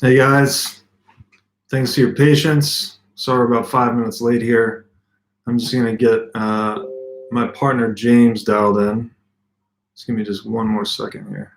Hey guys, thanks for your patience. Sorry about 5 minutes late here. I'm just gonna get my partner James dialed in. Just give me just one more second here.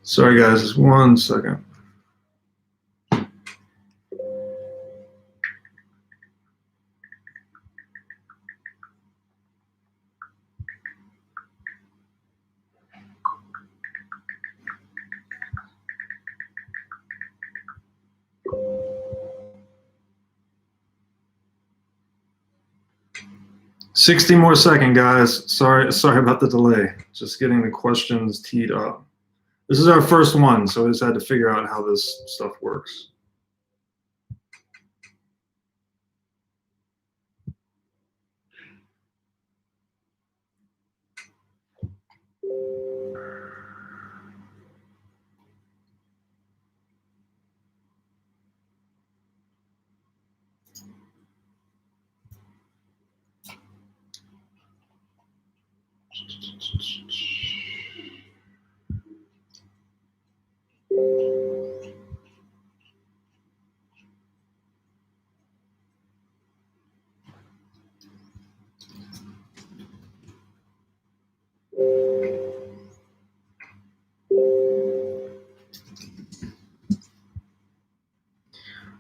Sorry guys, just 1 second. Sixty more second, guys. Sorry about the delay. Just getting the questions teed up. This is our first one, so we just had to figure out how this stuff works.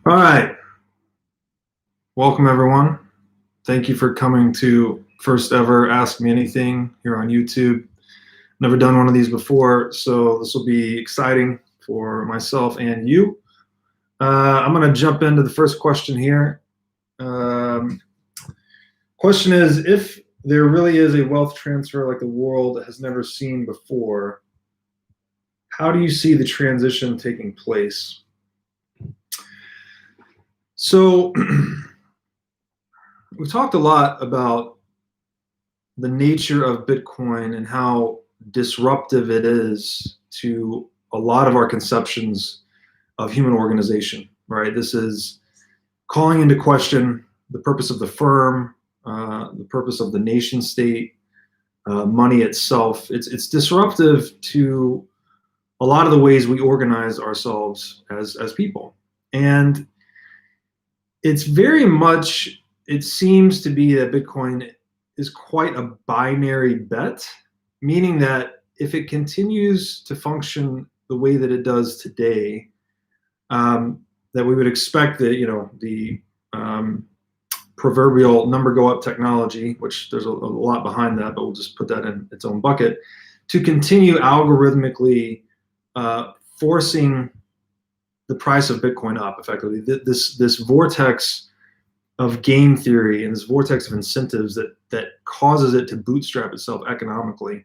All right. Welcome, everyone. Thank you for coming to first ever Ask Me Anything here on YouTube. Never done one of these before, so this will be exciting for myself and you. I'm going to jump into the first question here. Question is, if there really is a wealth transfer like the world has never seen before, how do you see the transition taking place? So we've talked a lot about the nature of Bitcoin and how disruptive it is to a lot of our conceptions of human organization, right? This is calling into question the purpose of the firm, the purpose of the nation state, money itself. It's disruptive to a lot of the ways we organize ourselves as people. And it's very much, it seems to be that Bitcoin is quite a binary bet, meaning that if it continues to function the way that it does today, that we would expect that, the proverbial number go up technology, which there's a lot behind that, but we'll just put that in its own bucket, to continue algorithmically forcing the price of Bitcoin up effectively. This vortex of game theory and this vortex of incentives that causes it to bootstrap itself economically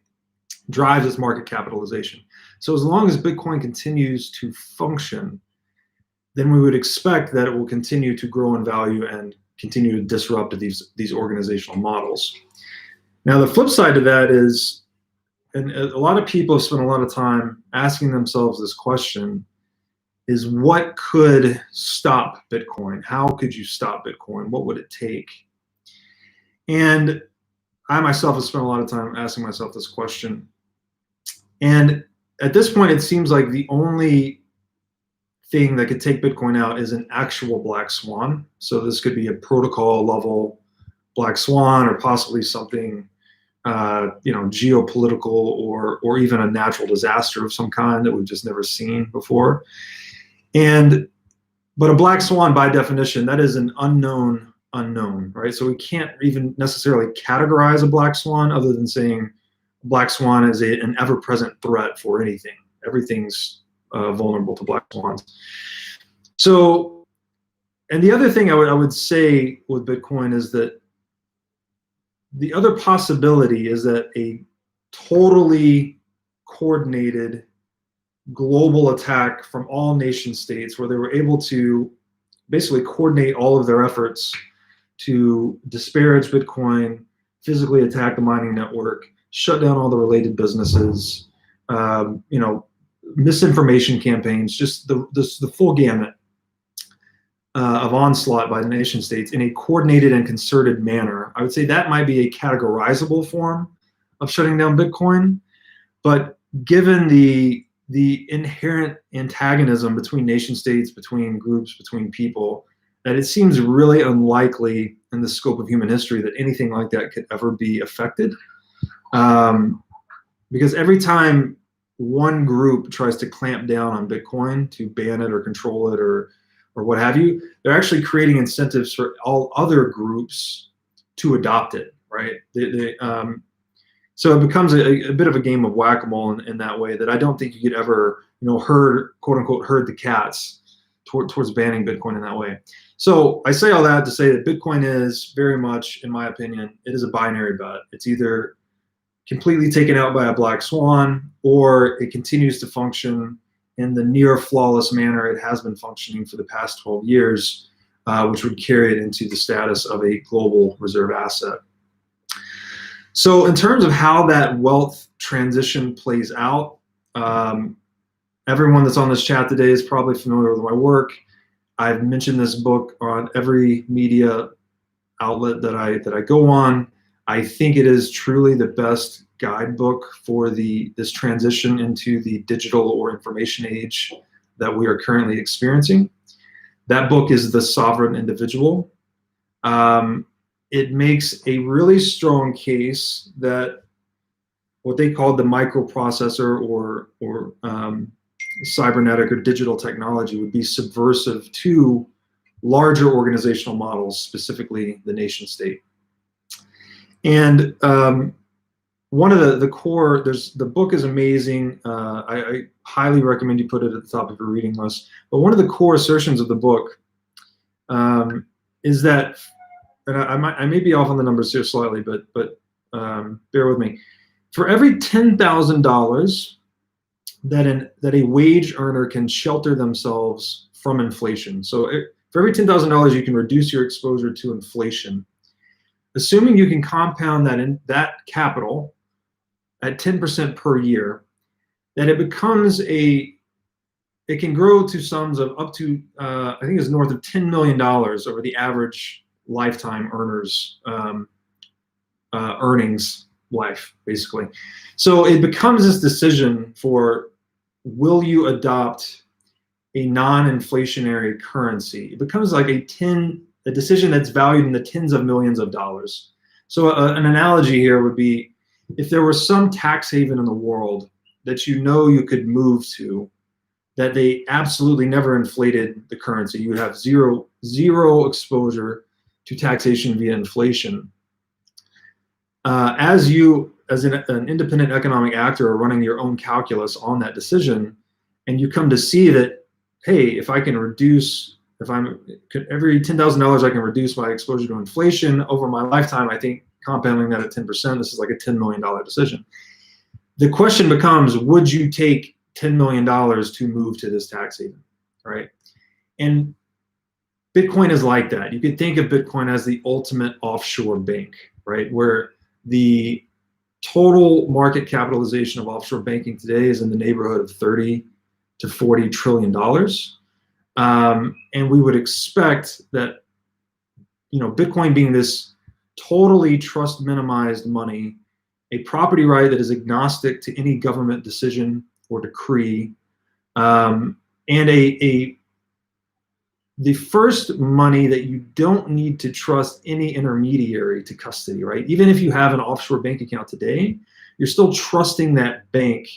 drives its market capitalization. So as long as Bitcoin continues to function, then we would expect that it will continue to grow in value and continue to disrupt these organizational models. Now, the flip side to that is, and a lot of people have spent a lot of time asking themselves this question, is what could stop Bitcoin? How could you stop Bitcoin? What would it take? And I myself have spent a lot of time asking myself this question. And at this point, it seems like the only thing that could take Bitcoin out is an actual black swan. So this could be a protocol level black swan, or possibly something geopolitical, or even a natural disaster of some kind that we've just never seen before. But a black swan, by definition, that is an unknown, right? So we can't even necessarily categorize a black swan other than saying black swan is an ever-present threat for anything. Everything's vulnerable to black swans. So And the other thing I would say with Bitcoin is that the other possibility is that a totally coordinated global attack from all nation states, where they were able to basically coordinate all of their efforts to disparage Bitcoin, physically attack the mining network, shut down all the related businesses, misinformation campaigns, just the full gamut of onslaught by the nation states in a coordinated and concerted manner. I would say that might be a categorizable form of shutting down Bitcoin, but given the inherent antagonism between nation states, between groups, between people, that it seems really unlikely in the scope of human history that anything like that could ever be affected. Because every time one group tries to clamp down on Bitcoin to ban it or control it or what have you, they're actually creating incentives for all other groups to adopt it, right? So it becomes a bit of a game of whack-a-mole in that way, that I don't think you could ever, quote unquote, herd the cats towards banning Bitcoin in that way. So I say all that to say that Bitcoin is very much, in my opinion, it is a binary bet. It's either completely taken out by a black swan, or it continues to function in the near flawless manner it has been functioning for the past 12 years, which would carry it into the status of a global reserve asset. So in terms of how that wealth transition plays out, everyone that's on this chat today is probably familiar with my work. I've mentioned this book on every media outlet that I go on. I think it is truly the best guidebook for this transition into the digital or information age that we are currently experiencing. That book is The Sovereign Individual. It makes a really strong case that what they call the microprocessor or cybernetic or digital technology would be subversive to larger organizational models, specifically the nation state. And one of the core, the book is amazing. I highly recommend you put it at the top of your reading list. But one of the core assertions of the book is that, and I may be off on the numbers here slightly, but bear with me. For every $10,000 that a wage earner can shelter themselves from inflation, so for every $10,000 you can reduce your exposure to inflation, assuming you can compound that capital at 10% per year, that it can grow to sums of up to I think it's north of $10 million over the average lifetime earner's earnings life, basically. So it becomes this decision for, will you adopt a non-inflationary currency? It becomes like a decision that's valued in the tens of millions of dollars. So an analogy here would be, if there was some tax haven in the world that you could move to, that they absolutely never inflated the currency, you would have zero exposure to taxation via inflation. As an independent economic actor are running your own calculus on that decision, and you come to see that, hey, if I can reduce, every $10,000 I can reduce my exposure to inflation over my lifetime, I think compounding that at 10%, this is like a $10 million decision. The question becomes, would you take $10 million to move to this tax haven, right? And Bitcoin is like that. You could think of Bitcoin as the ultimate offshore bank, right? Where the total market capitalization of offshore banking today is in the neighborhood of $30 to $40 trillion. And we would expect that, Bitcoin being this totally trust minimized money, a property right that is agnostic to any government decision or decree, and the first money that you don't need to trust any intermediary to custody, right? Even if you have an offshore bank account today, you're still trusting that bank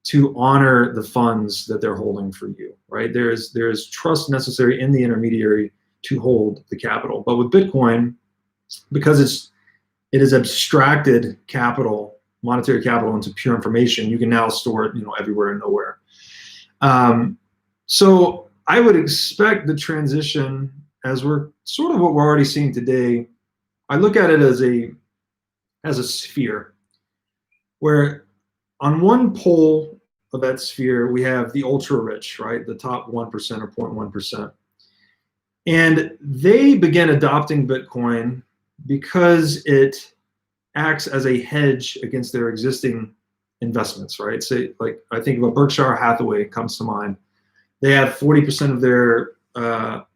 to honor the funds that they're holding for you, right? There is trust necessary in the intermediary to hold the capital. But with Bitcoin, because it is abstracted capital, monetary capital, into pure information, you can now store it, everywhere and nowhere. So I would expect the transition as we're sort of what we're already seeing today, I look at it as a sphere, where on one pole of that sphere we have the ultra rich, right? The top 1% or 0.1%. And they began adopting Bitcoin because it acts as a hedge against their existing investments, right? Say, like, I think of a Berkshire Hathaway comes to mind. They have 40% of their,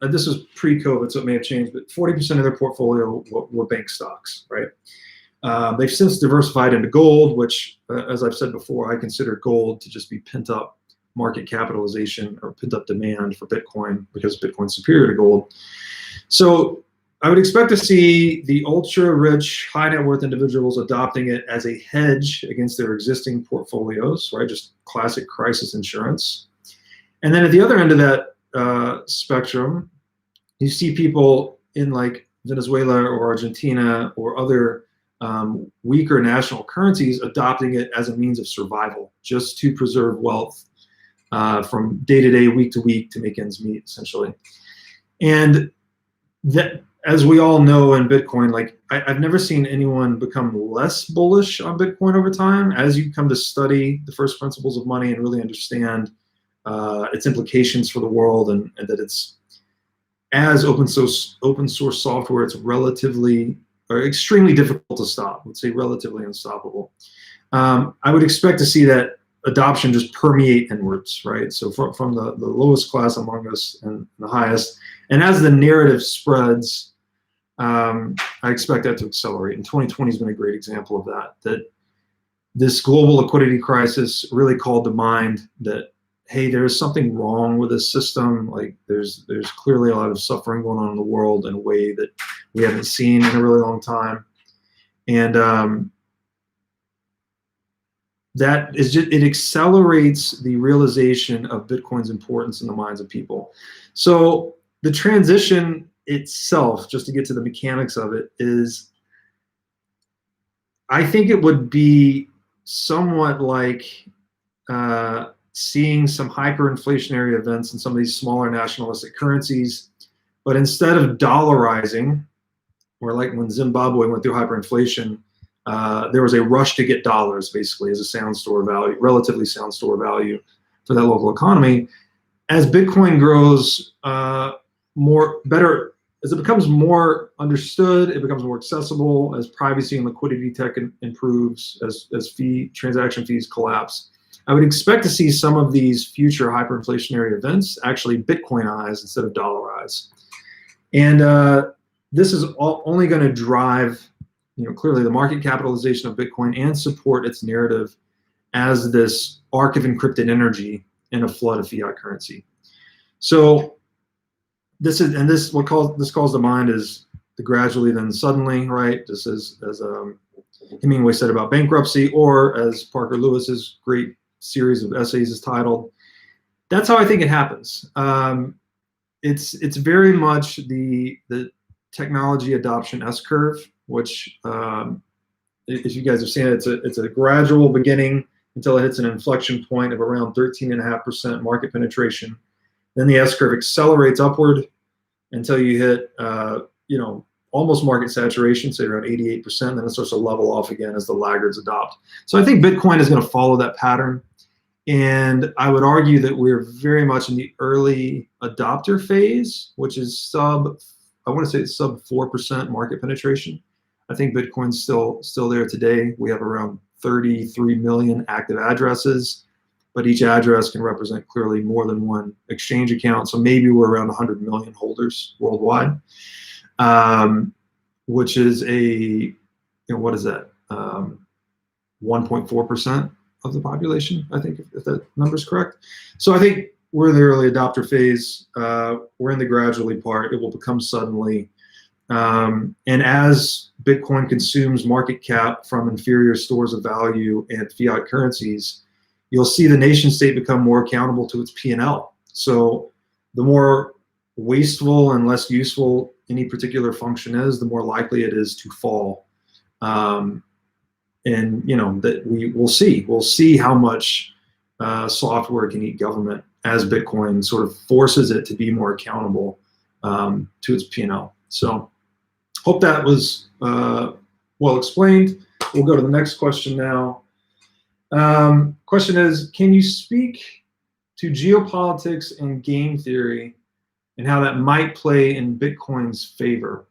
this was pre-COVID, so it may have changed, but 40% of their portfolio were bank stocks, right? They've since diversified into gold, which, as I've said before, I consider gold to just be pent up market capitalization or pent up demand for Bitcoin, because Bitcoin's superior to gold. So I would expect to see the ultra rich, high net worth individuals adopting it as a hedge against their existing portfolios, right? Just classic crisis insurance. And then at the other end of that spectrum, you see people in like Venezuela or Argentina or other weaker national currencies adopting it as a means of survival, just to preserve wealth from day to day, week to week, to make ends meet, essentially. And that, as we all know in Bitcoin, like I've never seen anyone become less bullish on Bitcoin over time. As you come to study the first principles of money and really understand its implications for the world, and that it's, as open source software, it's relatively or extremely difficult to stop. I would say relatively unstoppable. I would expect to see that adoption just permeate inwards, right? So from the lowest class among us and the highest. And as the narrative spreads, I expect that to accelerate. And 2020 has been a great example of that this global liquidity crisis really called to mind that, hey, there's something wrong with this system. Like there's clearly a lot of suffering going on in the world in a way that we haven't seen in a really long time. And that is just, it accelerates the realization of Bitcoin's importance in the minds of people. So the transition itself, just to get to the mechanics of it, is, I think it would be somewhat like seeing some hyperinflationary events in some of these smaller nationalistic currencies, but instead of dollarizing, or like when Zimbabwe went through hyperinflation, there was a rush to get dollars, basically, as a sound store of value, relatively sound store of value for that local economy. As Bitcoin grows better, as it becomes more understood, it becomes more accessible, as privacy and liquidity tech improves, as transaction fees collapse, I would expect to see some of these future hyperinflationary events actually Bitcoinize instead of dollarize. And this is only going to drive, clearly the market capitalization of Bitcoin and support its narrative as this arc of encrypted energy in a flood of fiat currency. So this calls to mind is the gradually then suddenly, right? Just as Hemingway said about bankruptcy, or as Parker Lewis's great series of essays is titled. That's how I think it happens. It's very much the technology adoption S-curve, which, as you guys have seen, it's a gradual beginning until it hits an inflection point of around 13.5% market penetration. Then the S-curve accelerates upward until you hit, almost market saturation, say around 88%. Then it starts to level off again as the laggards adopt. So I think Bitcoin is going to follow that pattern. And I would argue that we're very much in the early adopter phase, which is sub 4% market penetration. I think Bitcoin's still there today. We have around 33 million active addresses, but each address can represent clearly more than one exchange account. So maybe we're around 100 million holders worldwide, which is what is that? 1.4% of the population, I think, if that number is correct. So I think we're in the early adopter phase. We're in the gradually part. It will become suddenly. And as Bitcoin consumes market cap from inferior stores of value and fiat currencies, you'll see the nation state become more accountable to its P&L. So the more wasteful and less useful any particular function is, the more likely it is to fall. And that we'll see how much software can eat government as Bitcoin sort of forces it to be more accountable to its P&L. So hope that was well explained. We'll go to the next question now. Question is, can you speak to geopolitics and game theory and how that might play in Bitcoin's favor?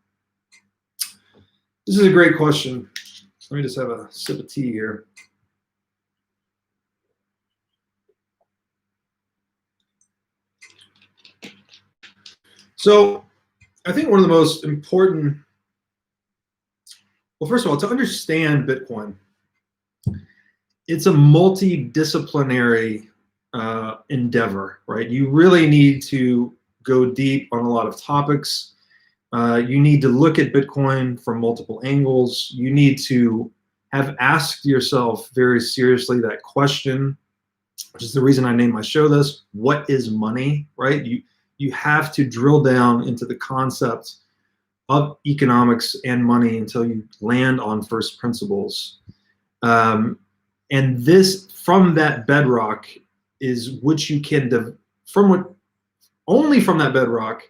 This is a great question. Let me just have a sip of tea here. So I think one of the most important, well, first of all, to understand Bitcoin, it's a multidisciplinary endeavor, right? You really need to go deep on a lot of topics. You need to look at Bitcoin from multiple angles. You need to have asked yourself very seriously that question, which is the reason I named my show this: what is money, right? You have to drill down into the concept of economics and money until you land on first principles. And this, from that bedrock, is which you can, only from that bedrock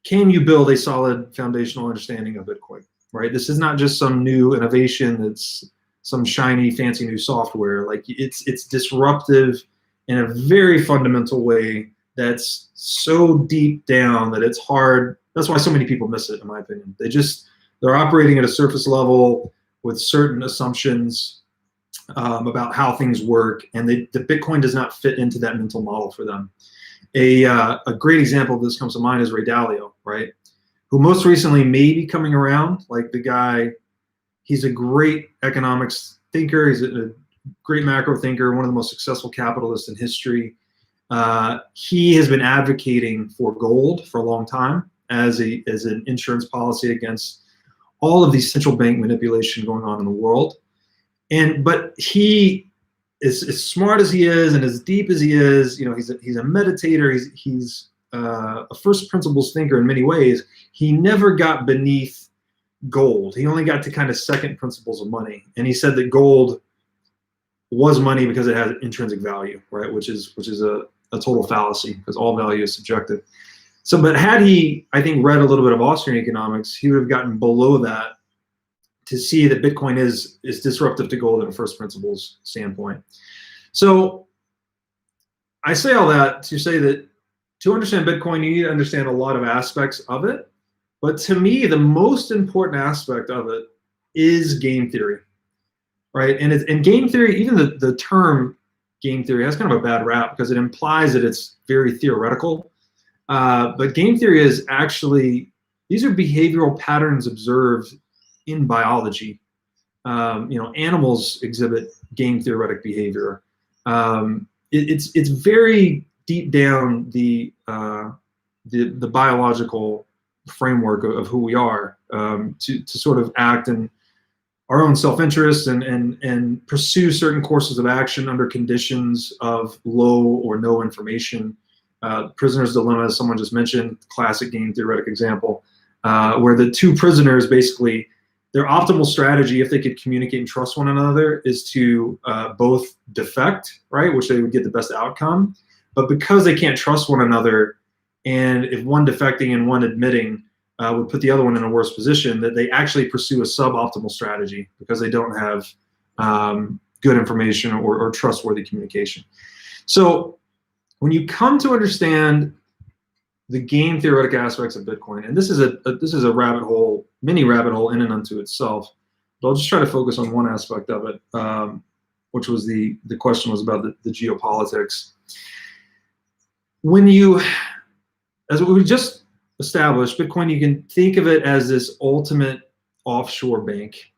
can you build a solid foundational understanding of Bitcoin, right? This is not just some new innovation that's some shiny, fancy new software. Like it's disruptive in a very fundamental way that's so deep down that it's hard. That's why so many people miss it, in my opinion. They're operating at a surface level with certain assumptions about how things work, and the Bitcoin does not fit into that mental model for them. A great example of this comes to mind is Ray Dalio, right? Who most recently may be coming around. Like the guy, he's a great economics thinker. He's a great macro thinker, one of the most successful capitalists in history. He has been advocating for gold for a long time as an insurance policy against all of these central bank manipulation going on in the world. But he is as smart as he is and as deep as he is. You know, he's a meditator. He's a first principles thinker in many ways. He never got beneath gold. He only got to kind of second principles of money. And he said that gold was money because it had intrinsic value, right? Which is a total fallacy, because all value is subjective. So, but had he, I think, read a little bit of Austrian economics, he would have gotten below that to see that Bitcoin is disruptive to gold in a first principles standpoint. So I say all that to say that to understand Bitcoin, you need to understand a lot of aspects of it. But to me, the most important aspect of it is game theory, right? And game theory, even the term game theory has kind of a bad rap because it implies that it's very theoretical. But game theory is actually, these are behavioral patterns observed in biology. Animals exhibit game theoretic behavior. It's very deep down the biological framework of who we are, to sort of act in our own self-interest and pursue certain courses of action under conditions of low or no information. Prisoner's dilemma, as someone just mentioned, classic game theoretic example, where the two prisoners basically, their optimal strategy, if they could communicate and trust one another, is to both defect, right, which they would get the best outcome. But because they can't trust one another, and if one defecting and one admitting would put the other one in a worse position, that they actually pursue a suboptimal strategy because they don't have good information or trustworthy communication. So when you come to understand the game theoretic aspects of Bitcoin, and this is a rabbit hole, mini rabbit hole in and unto itself, but I'll just try to focus on one aspect of it, which was the question was about the geopolitics. As we just established, Bitcoin, you can think of it as this ultimate offshore bank.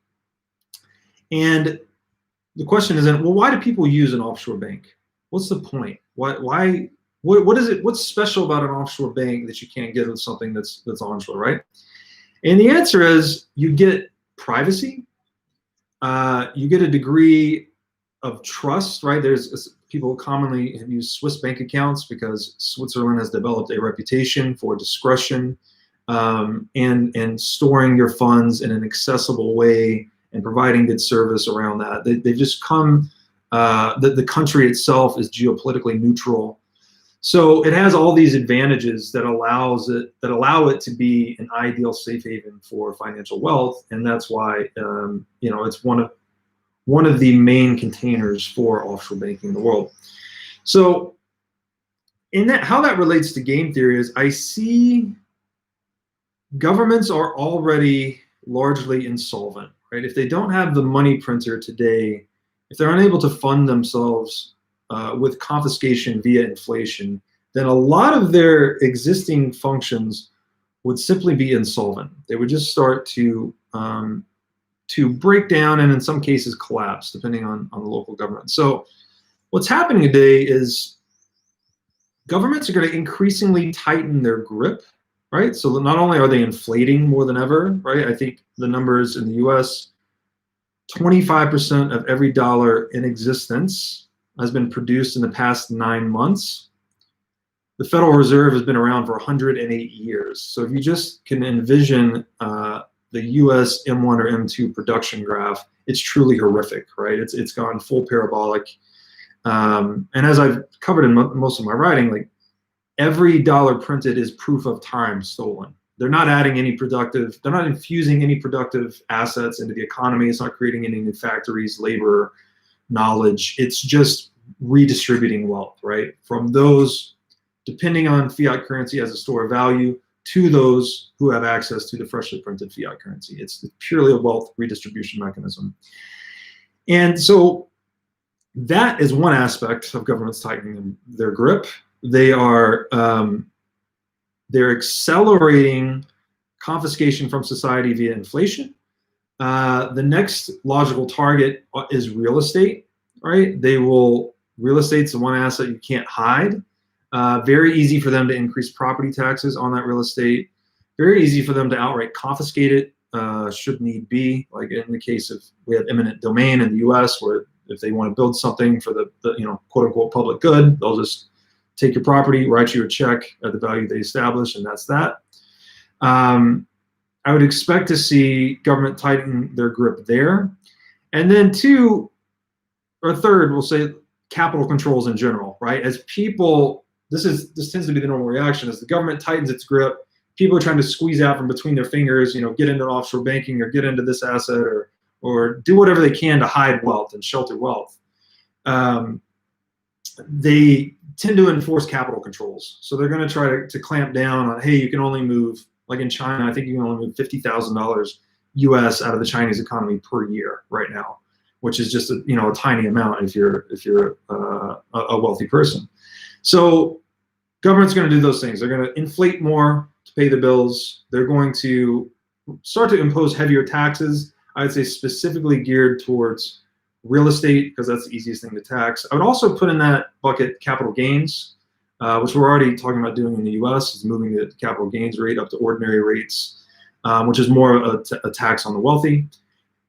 And the question isn't, well, why do people use an offshore bank? What's the point? What is it? What's special about an offshore bank that you can't get with something that's onshore, right? And the answer is you get privacy, you get a degree of trust, right? People commonly have used Swiss bank accounts because Switzerland has developed a reputation for discretion and storing your funds in an accessible way and providing good service around that. They've just come, the country itself is geopolitically neutral. So it has all these advantages that allow it to be an ideal safe haven for financial wealth, and that's why it's one of the main containers for offshore banking in the world. So in that, how that relates to game theory is I see governments are already largely insolvent, right? If they don't have the money printer today, if they're unable to fund themselves with confiscation via inflation, then a lot of their existing functions would simply be insolvent. They would just start to break down and in some cases collapse, depending on the local government. So what's happening today is governments are going to increasingly tighten their grip, right? So not only are they inflating more than ever, right? I think the numbers in the US, 25% of every dollar in existence has been produced in the past 9 months. The Federal Reserve has been around for 108 years. So if you just can envision the US M1 or M2 production graph, it's truly horrific, right? It's gone full parabolic. And as I've covered in most of my writing, like every dollar printed is proof of time stolen. They're not adding any productive, they're not infusing any productive assets into the economy. It's not creating any new factories, labor, knowledge. It's just redistributing wealth, right? From those depending on fiat currency as a store of value to those who have access to the freshly printed fiat currency. It's purely a wealth redistribution mechanism. And so that is one aspect of governments tightening their grip. They're accelerating confiscation from society via inflation. The next logical target is real estate, right? Real estate's the one asset you can't hide. Very easy for them to increase property taxes on that real estate. Very easy for them to outright confiscate it, should need be. Like in the case of, we have eminent domain in the US, where if they want to build something for the quote unquote public good, they'll just take your property, write you a check at the value they establish, and that's that. I would expect to see government tighten their grip there. And then third, we'll say capital controls in general, right? As people, this tends to be the normal reaction. As the government tightens its grip, people are trying to squeeze out from between their fingers, get into offshore banking or get into this asset or do whatever they can to hide wealth and shelter wealth. They tend to enforce capital controls. So they're going to try to clamp down on, hey, you can only move, like in China, I think you can only move $50,000 US out of the Chinese economy per year right now, which is just a tiny amount if you're a wealthy person. So government's going to do those things. They're going to inflate more to pay the bills. They're going to start to impose heavier taxes, I'd say specifically geared towards real estate, because that's the easiest thing to tax. I would also put in that bucket capital gains, which we're already talking about doing in the US, is moving the capital gains rate up to ordinary rates, which is more a tax on the wealthy.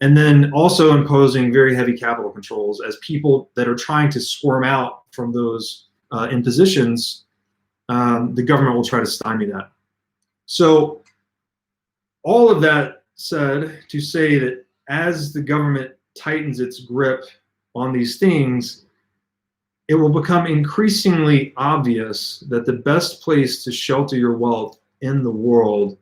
And then also imposing very heavy capital controls as people that are trying to squirm out from those impositions, the government will try to stymie that. So all of that said, to say that as the government tightens its grip on these things, it will become increasingly obvious that the best place to shelter your wealth in the world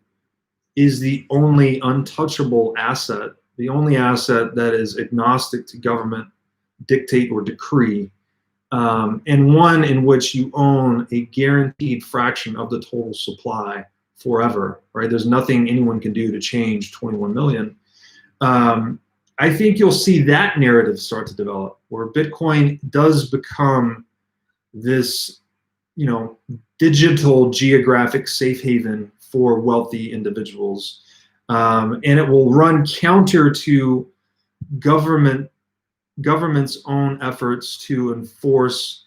is the only untouchable asset, the only asset that is agnostic to government dictate or decree, and one in which you own a guaranteed fraction of the total supply forever, right? There's nothing anyone can do to change 21 million. I think you'll see that narrative start to develop, where Bitcoin does become this, digital geographic safe haven for wealthy individuals. And it will run counter to government's own efforts to enforce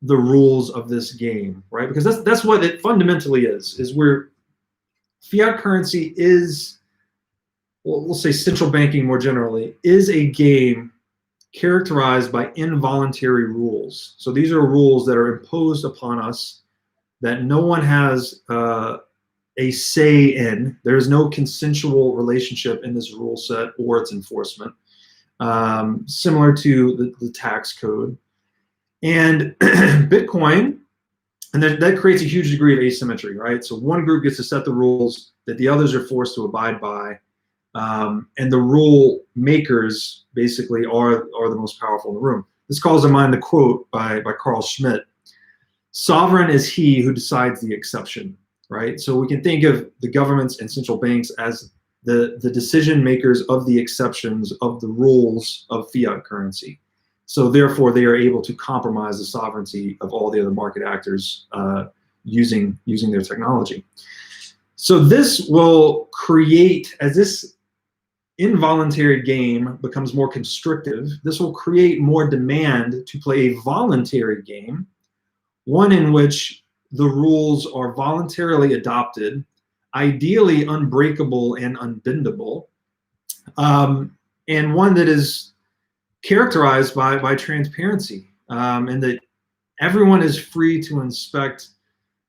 the rules of this game, right? Because that's what it fundamentally is where fiat currency is, well, we'll say central banking more generally, is a game characterized by involuntary rules. So these are rules that are imposed upon us that no one has a say in. There's no consensual relationship in this rule set or its enforcement, similar to the tax code. And Bitcoin And that creates a huge degree of asymmetry, right? So one group gets to set the rules that the others are forced to abide by. And the rule makers basically are the most powerful in the room. This calls to mind the quote by Carl Schmitt: "Sovereign is he who decides the exception," right? So we can think of the governments and central banks as the decision makers of the exceptions of the rules of fiat currency. So therefore, they are able to compromise the sovereignty of all the other market actors using their technology. So this will create, as this involuntary game becomes more constrictive, this will create more demand to play a voluntary game, one in which the rules are voluntarily adopted, ideally unbreakable and unbendable, and one that is characterized by transparency, and that everyone is free to inspect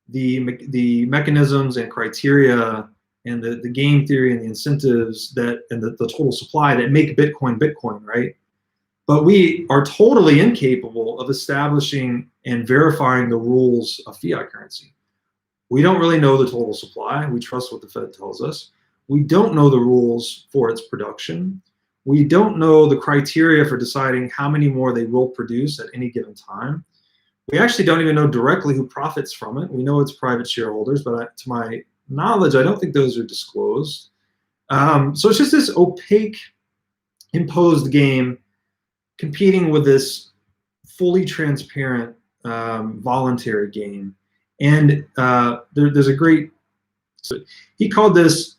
the mechanisms and criteria and the game theory and the incentives and the total supply that make Bitcoin, right? But we are totally incapable of establishing and verifying the rules of fiat currency. We don't really know the total supply. We trust what the Fed tells us. We don't know the rules for its production. We don't know the criteria for deciding how many more they will produce at any given time. We actually don't even know directly who profits from it. We know it's private shareholders, but to my knowledge, I don't think those are disclosed. So it's just this opaque, imposed game competing with this fully transparent, voluntary game. And there's a great, so he called this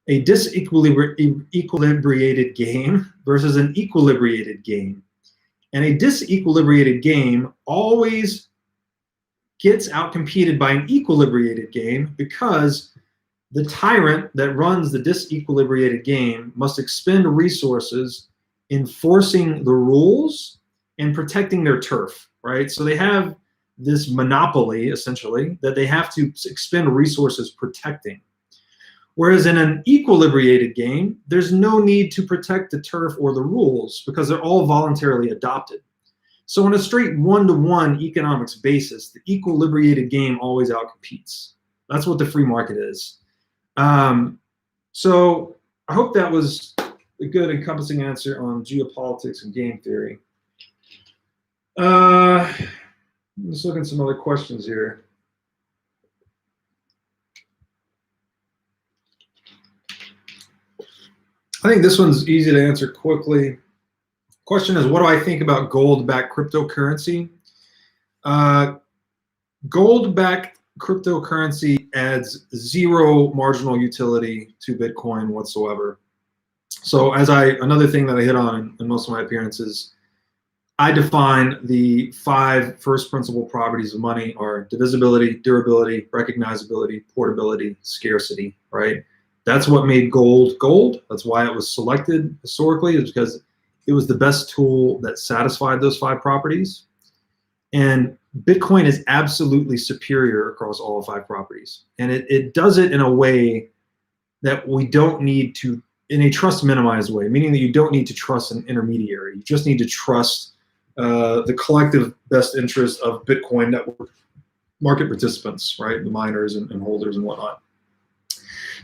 a disequilibrated game versus an equilibrated game. And a disequilibrated game always gets outcompeted by an equilibrated game because the tyrant that runs the disequilibrated game must expend resources enforcing the rules and protecting their turf, right? So they have this monopoly, essentially, that they have to expend resources protecting. Whereas in an equilibrated game, there's no need to protect the turf or the rules because they're all voluntarily adopted. So on a straight one-to-one economics basis, the equilibrated game always outcompetes. That's what the free market is. So I hope that was a good encompassing answer on geopolitics and game theory. Let's look at some other questions here. I think this one's easy to answer quickly. Question is, what do I think about gold-backed cryptocurrency? Gold-backed cryptocurrency adds zero marginal utility to Bitcoin whatsoever. So another thing that I hit on in most of my appearances, I define the 5 first principle properties of money are divisibility, durability, recognizability, portability, scarcity, right? That's what made gold gold. That's why it was selected historically, is because it was the best tool that satisfied those 5 properties. And Bitcoin is absolutely superior across all 5 properties. And it does it in a way that we don't need to, in a trust minimized way, meaning that you don't need to trust an intermediary. You just need to trust the collective best interest of Bitcoin network market participants, right? The miners and holders and whatnot.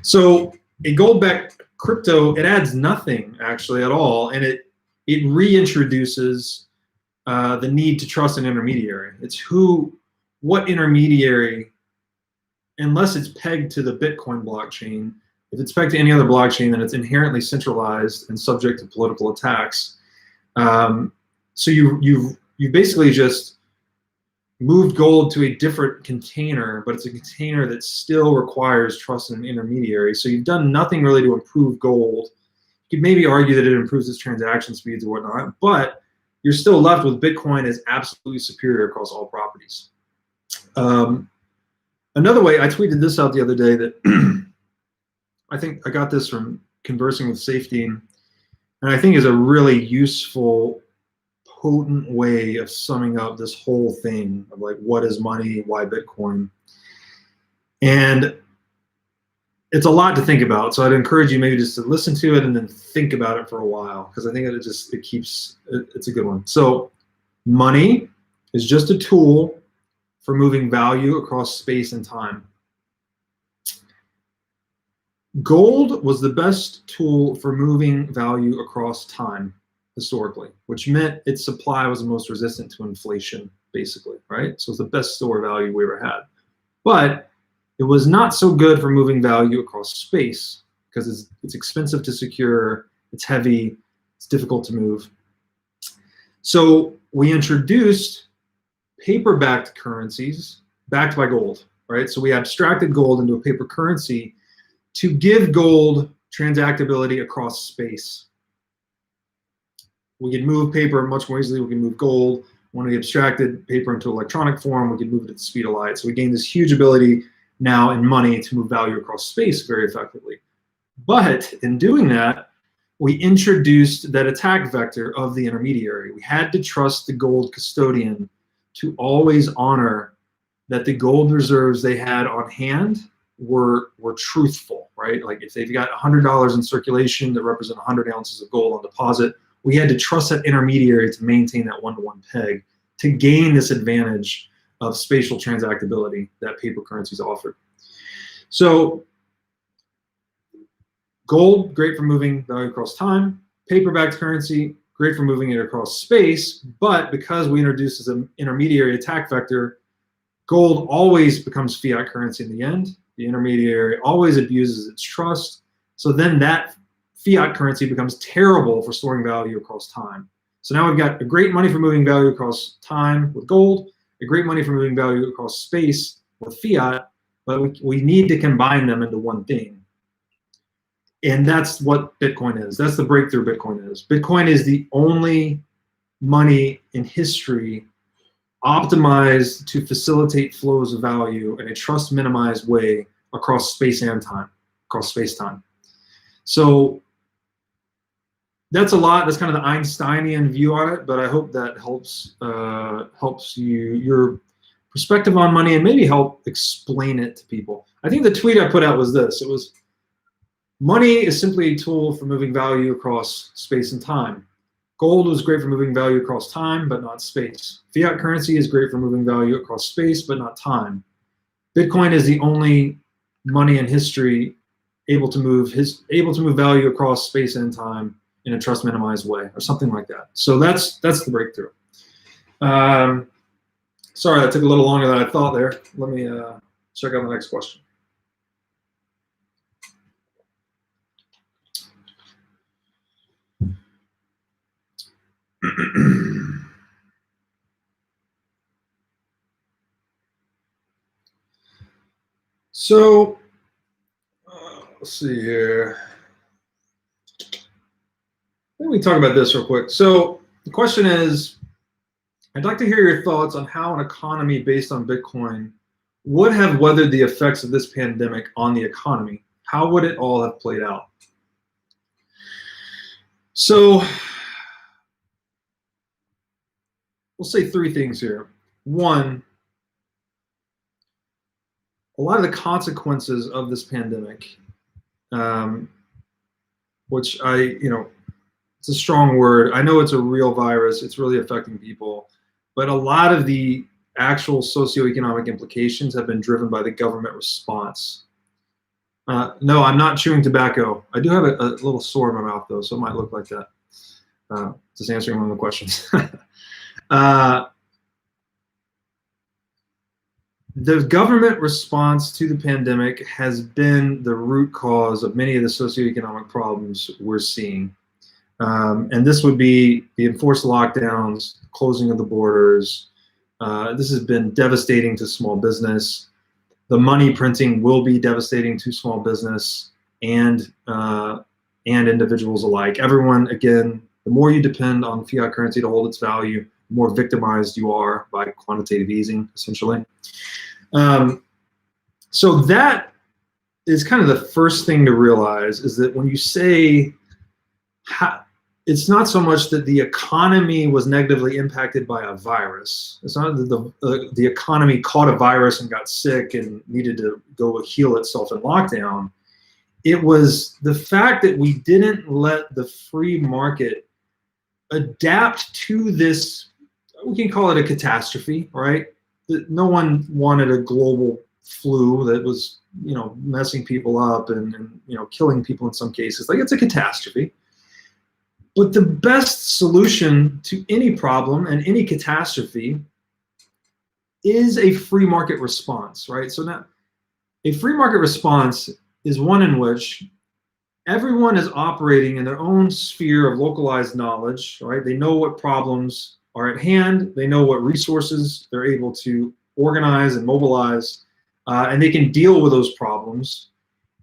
So a gold-backed crypto, it adds nothing actually at all, and it reintroduces the need to trust an intermediary. It's what intermediary, unless it's pegged to the Bitcoin blockchain, if it's pegged to any other blockchain, then it's inherently centralized and subject to political attacks. So you've basically just moved gold to a different container, but it's a container that still requires trust in an intermediary. So you've done nothing really to improve gold. You could maybe argue that it improves its transaction speeds or whatnot, but you're still left with Bitcoin as absolutely superior across all properties. Another way, I tweeted this out the other day that I think I got this from conversing with Safety, and I think is a really useful, potent way of summing up this whole thing of like, what is money, why Bitcoin? And it's a lot to think about. So I'd encourage you maybe just to listen to it and then think about it for a while, because I think it's a good one. So money is just a tool for moving value across space and time. Gold was the best tool for moving value across time historically, which meant its supply was the most resistant to inflation, basically, right? So it's the best store of value we ever had. But it was not so good for moving value across space because it's expensive to secure, it's heavy, it's difficult to move. So we introduced paper-backed currencies backed by gold, right? So we abstracted gold into a paper currency to give gold transactability across space. We could move paper much more easily. We can move gold. When we abstracted paper into electronic form, we could move it at the speed of light. So we gained this huge ability now in money to move value across space very effectively. But in doing that, we introduced that attack vector of the intermediary. We had to trust the gold custodian to always honor that the gold reserves they had on hand were truthful, right? Like if they've got $100 in circulation that represent 100 ounces of gold on deposit, we had to trust that intermediary to maintain that one-to-one peg to gain this advantage of spatial transactability that paper currencies offered. So gold, great for moving value across time. Paper-backed currency, great for moving it across space. But because we introduced as an intermediary attack vector, gold always becomes fiat currency in the end. The intermediary always abuses its trust. So then that fiat currency becomes terrible for storing value across time. So now we've got a great money for moving value across time with gold, a great money for moving value across space with fiat, but we need to combine them into one thing. And that's what Bitcoin is. That's the breakthrough Bitcoin is. Bitcoin is the only money in history optimized to facilitate flows of value in a trust minimized way across space and time, across space-time. So that's a lot. That's kind of the Einsteinian view on it, but I hope that helps your perspective on money and maybe help explain it to people. I think the tweet I put out was this. It was, money is simply a tool for moving value across space and time. Gold is great for moving value across time, but not space. Fiat currency is great for moving value across space, but not time. Bitcoin is the only money in history able to move value across space and time in a trust minimized way, or something like that. So that's the breakthrough. Sorry, that took a little longer than I thought there. Let me check out the next question. So let's see here. Let me talk about this real quick. So the question is, I'd like to hear your thoughts on how an economy based on Bitcoin would have weathered the effects of this pandemic on the economy. How would it all have played out? So we'll say three things here. One, a lot of the consequences of this pandemic, which it's a strong word. I know it's a real virus. It's really affecting people. But a lot of the actual socioeconomic implications have been driven by the government response. No, I'm not chewing tobacco. I do have a little sore in my mouth, though, so it might look like that. Just answering one of the questions. The government response to the pandemic has been the root cause of many of the socioeconomic problems we're seeing. And this would be the enforced lockdowns, closing of the borders. This has been devastating to small business. The money printing will be devastating to small business and individuals alike. Everyone, again, the more you depend on fiat currency to hold its value, the more victimized you are by quantitative easing, essentially. So that is kind of the first thing to realize, is that when you say it's not so much that the economy was negatively impacted by a virus. It's not that the economy caught a virus and got sick and needed to go heal itself in lockdown. It was the fact that we didn't let the free market adapt to this, we can call it a catastrophe, right? no one wanted a global flu that was, messing people up and killing people in some cases. Like, it's a catastrophe. But the best solution to any problem and any catastrophe is a free market response, right? So now, a free market response is one in which everyone is operating in their own sphere of localized knowledge, right? They know what problems are at hand. They know what resources they're able to organize and mobilize, and they can deal with those problems.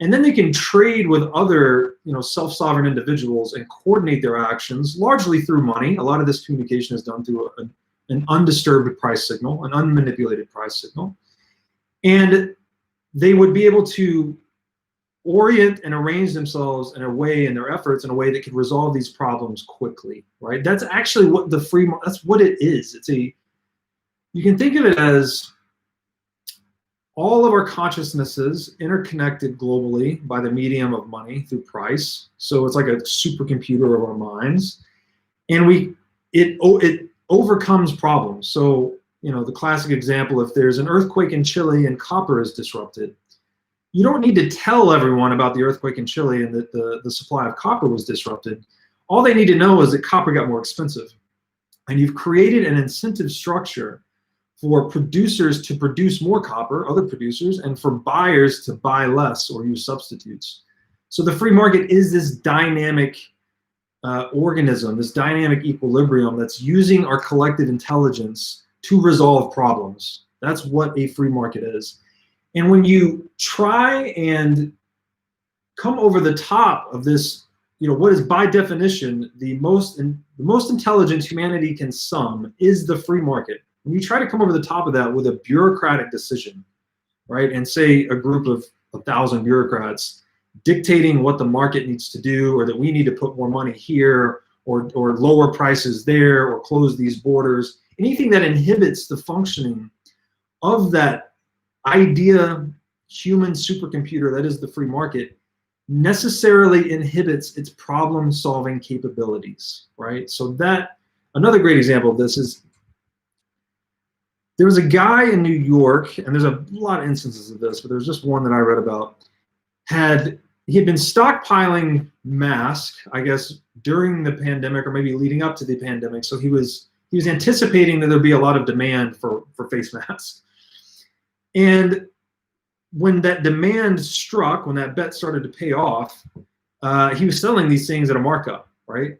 And then they can trade with other, self-sovereign individuals and coordinate their actions, largely through money. A lot of this communication is done through an undisturbed price signal, an unmanipulated price signal. And they would be able to orient and arrange themselves in a way, and their efforts in a way that could resolve these problems quickly, right? That's actually what that's what it is. You can think of it as all of our consciousnesses interconnected globally by the medium of money through price. So it's like a supercomputer of our minds, and it overcomes problems. So, the classic example, if there's an earthquake in Chile and copper is disrupted, you don't need to tell everyone about the earthquake in Chile and that the supply of copper was disrupted. All they need to know is that copper got more expensive. And you've created an incentive structure for producers to produce more copper, other producers, and for buyers to buy less or use substitutes. So the free market is this dynamic organism, this dynamic equilibrium that's using our collective intelligence to resolve problems. That's what a free market is. And when you try and come over the top of this, what is by definition the most intelligent humanity can sum is the free market. When you try to come over the top of that with a bureaucratic decision, right, and say a group of 1,000 bureaucrats dictating what the market needs to do, or that we need to put more money here, or lower prices there, or close these borders, anything that inhibits the functioning of that idea human supercomputer that is the free market necessarily inhibits its problem-solving capabilities, right? So another great example of this is, there was a guy in New York, and there's a lot of instances of this, but there's just one that I read about. He had been stockpiling masks, I guess, during the pandemic or maybe leading up to the pandemic. So he was anticipating that there'd be a lot of demand for face masks. And when that demand struck, when that bet started to pay off, he was selling these things at a markup, right?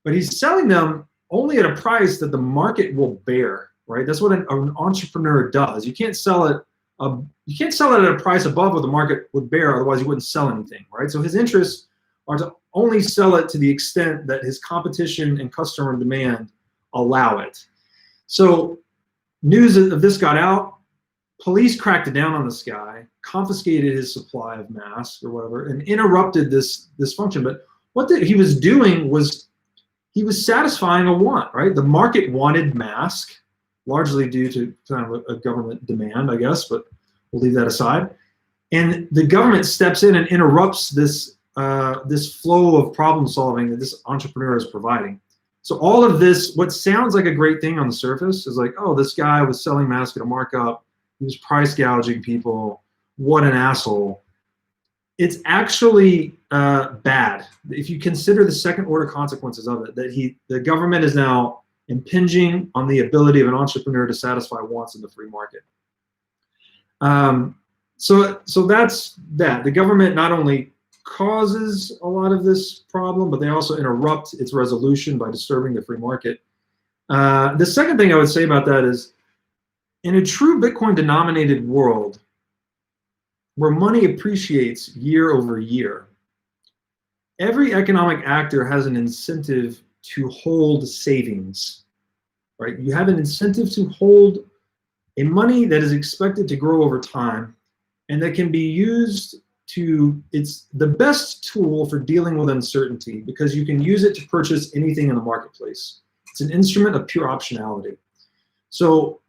But he's selling them only at a price that the market will bear, right? That's what an entrepreneur does. You can't sell it at a price above what the market would bear, otherwise you wouldn't sell anything, right? So his interests are to only sell it to the extent that his competition and customer demand allow it. So news of this got out, police cracked down on this guy, confiscated his supply of masks or whatever, and interrupted this function. But what he was doing was he was satisfying a want, right? The market wanted masks, largely due to kind of a government demand, I guess, but we'll leave that aside. And the government steps in and interrupts this flow of problem solving that this entrepreneur is providing. So all of this, what sounds like a great thing on the surface, is like, oh, this guy was selling masks at a markup, he was price gouging people, what an asshole. It's actually bad if you consider the second order consequences of it, that the government is now impinging on the ability of an entrepreneur to satisfy wants in the free market. So that's that. The government not only causes a lot of this problem, but they also interrupt its resolution by disturbing the free market. The second thing I would say about that is, in a true Bitcoin denominated world where money appreciates year over year, every economic actor has an incentive to hold savings, right? You have an incentive to hold a money that is expected to grow over time and that can be used it's the best tool for dealing with uncertainty because you can use it to purchase anything in the marketplace. It's an instrument of pure optionality. So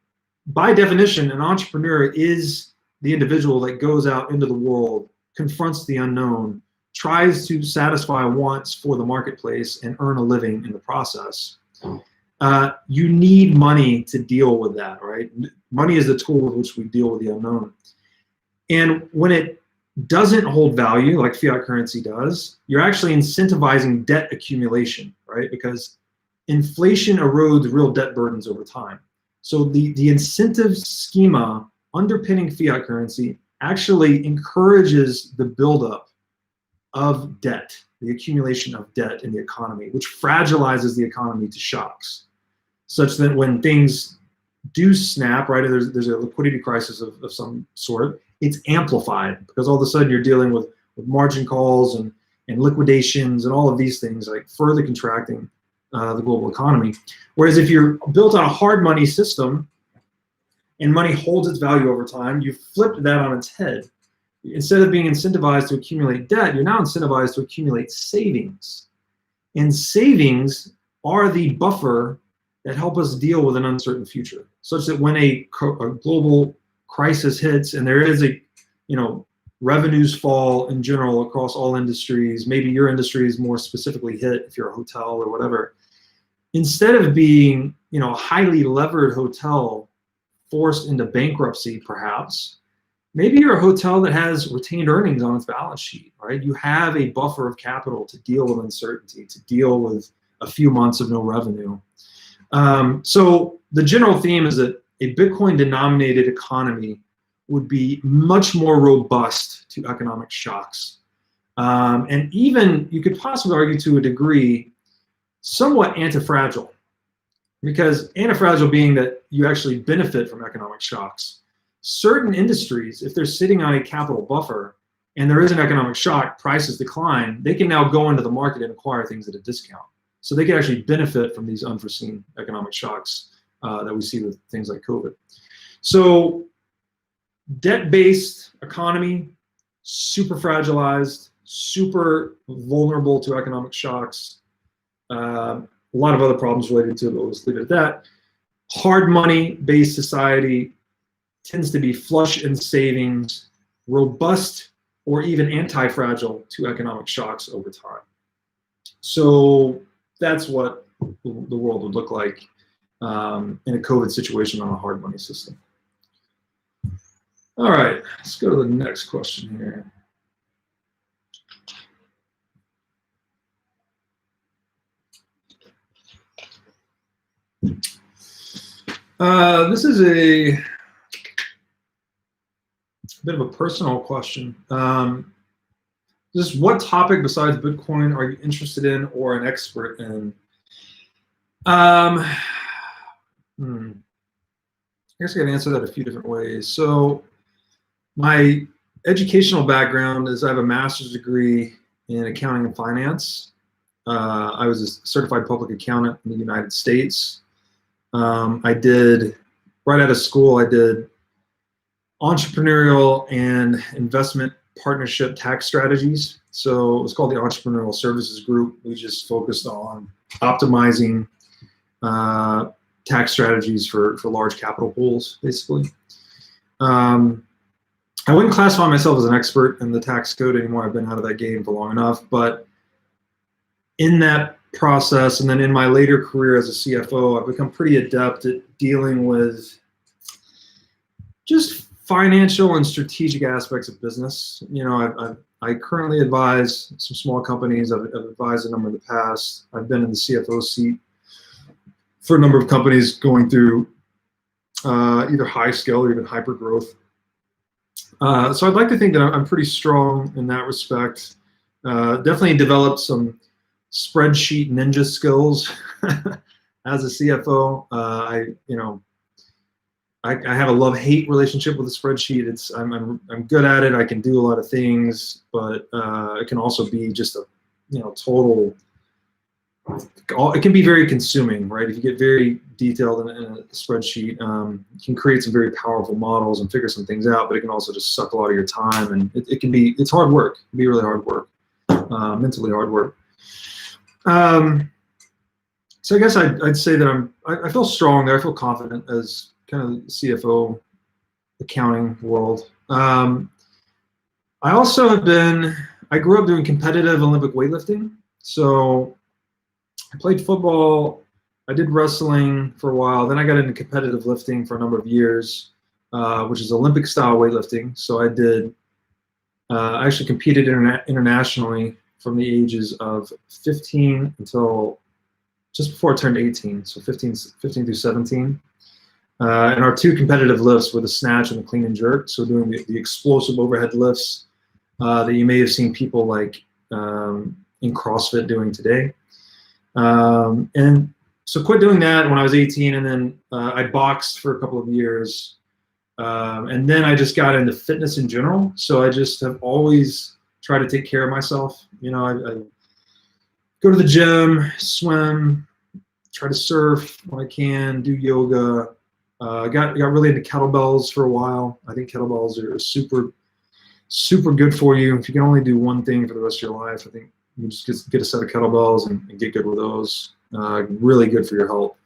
by definition, an entrepreneur is the individual that goes out into the world, confronts the unknown, tries to satisfy wants for the marketplace and earn a living in the process. you need money to deal with that, right? Money is the tool with which we deal with the unknown. And when it doesn't hold value like fiat currency does, you're actually incentivizing debt accumulation, right? Because inflation erodes real debt burdens over time. So the incentive schema underpinning fiat currency actually encourages the buildup of debt, the accumulation of debt in the economy, which fragilizes the economy to shocks, such that when things do snap, right, there's a liquidity crisis of some sort, it's amplified because all of a sudden you're dealing with margin calls and liquidations and all of these things, like further contracting the global economy. Whereas if you're built on a hard money system and money holds its value over time, you flipped that on its head. Instead of being incentivized to accumulate debt, you're now incentivized to accumulate savings. And savings are the buffer that help us deal with an uncertain future, such that when a global crisis hits and there is revenues fall in general across all industries, maybe your industry is more specifically hit if you're a hotel or whatever, instead of being a highly levered hotel forced into bankruptcy perhaps, maybe you're a hotel that has retained earnings on its balance sheet, right? You have a buffer of capital to deal with uncertainty, to deal with a few months of no revenue. So the general theme is that a Bitcoin-denominated economy would be much more robust to economic shocks. And even, you could possibly argue to a degree, somewhat anti-fragile. Because anti-fragile being that you actually benefit from economic shocks. Certain industries, if they're sitting on a capital buffer and there is an economic shock, prices decline, they can now go into the market and acquire things at a discount. So they can actually benefit from these unforeseen economic shocks that we see with things like COVID. So debt-based economy, super fragilized, super vulnerable to economic shocks. A lot of other problems related to it, but we'll just leave it at that. Hard money-based society tends to be flush in savings, robust or even anti-fragile to economic shocks over time. So that's what the world would look like in a COVID situation on a hard money system. All right, let's go to the next question here. This is a bit of a personal question. Just what topic besides Bitcoin are you interested in or an expert in? I guess I can answer that a few different ways. So my educational background is I have a master's degree in accounting and finance. I was a certified public accountant in the United States. I did, right out of school, I did entrepreneurial and investment partnership tax strategies. So it was called the Entrepreneurial Services Group. We just focused on optimizing tax strategies for large capital pools, basically. I wouldn't classify myself as an expert in the tax code anymore. I've been out of that game for long enough. But in that process, and then in my later career as a CFO, I've become pretty adept at dealing with just financial and strategic aspects of business. I currently advise some small companies. I've advised a number in the past. I've been in the CFO seat for a number of companies going through either high scale or even hyper growth. So I'd like to think that I'm pretty strong in that respect. Definitely developed some spreadsheet ninja skills as a CFO. I have a love-hate relationship with a spreadsheet. I'm good at it. I can do a lot of things, but it can also be just a total. It can be very consuming, right? If you get very detailed in a spreadsheet, you can create some very powerful models and figure some things out, but it can also just suck a lot of your time, and it's hard work. It can be really hard work, mentally hard work. So I guess I'd say that I feel strong there. I feel confident as kind of CFO accounting world. I also I grew up doing competitive Olympic weightlifting. So I played football I did wrestling for a while. Then I got into competitive lifting for a number of years, which is Olympic style weightlifting. So I actually competed internationally from the ages of 15 until just before I turned 18, so 15 through 17. And our two competitive lifts were the snatch and the clean and jerk. So doing the explosive overhead lifts that you may have seen people like in CrossFit doing today. And so quit doing that when I was 18, and then I boxed for a couple of years. And then I just got into fitness in general. So I just have always tried to take care of myself. You know, I go to the gym, swim, try to surf when I can, do yoga. Got really into kettlebells for a while. I think kettlebells are super good for you. If you can only do one thing for the rest of your life, I think you just get a set of kettlebells and get good with those. Really good for your health.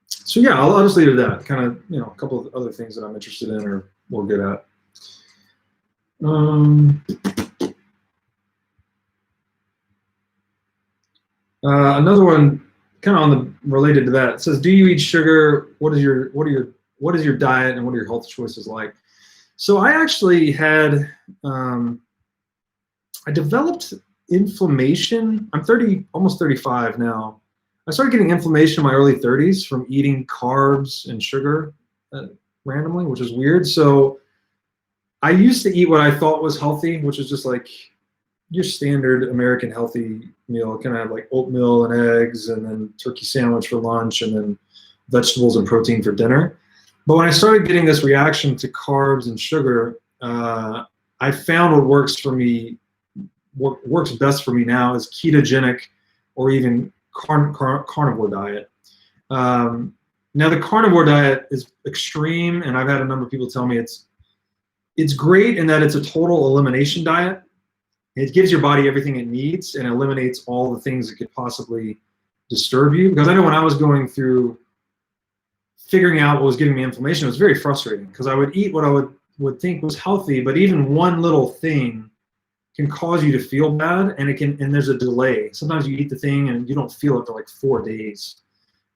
So yeah, I'll just leave it at that. Kind of, you know, a couple of other things that I'm interested in or more good at. Another one, kind of related to that. It says, "Do you eat sugar? What is your diet, and what are your health choices like?" So I actually had I developed inflammation. I'm almost 35 now. I started getting inflammation in my early 30s from eating carbs and sugar randomly, which is weird. So I used to eat what I thought was healthy, which is just like your standard American healthy meal. Kind of have like oatmeal and eggs, and then turkey sandwich for lunch, and then vegetables and protein for dinner. But when I started getting this reaction to carbs and sugar, I found what works for me, what works best for me now is ketogenic or even carnivore diet. Now the carnivore diet is extreme, and I've had a number of people tell me it's great in that it's a total elimination diet. It gives your body everything it needs and eliminates all the things that could possibly disturb you. Because I know when I was going through figuring out what was giving me inflammation, it was very frustrating because I would eat what I would think was healthy, but even one little thing can cause you to feel bad, and there's a delay. Sometimes you eat the thing and you don't feel it for like 4 days.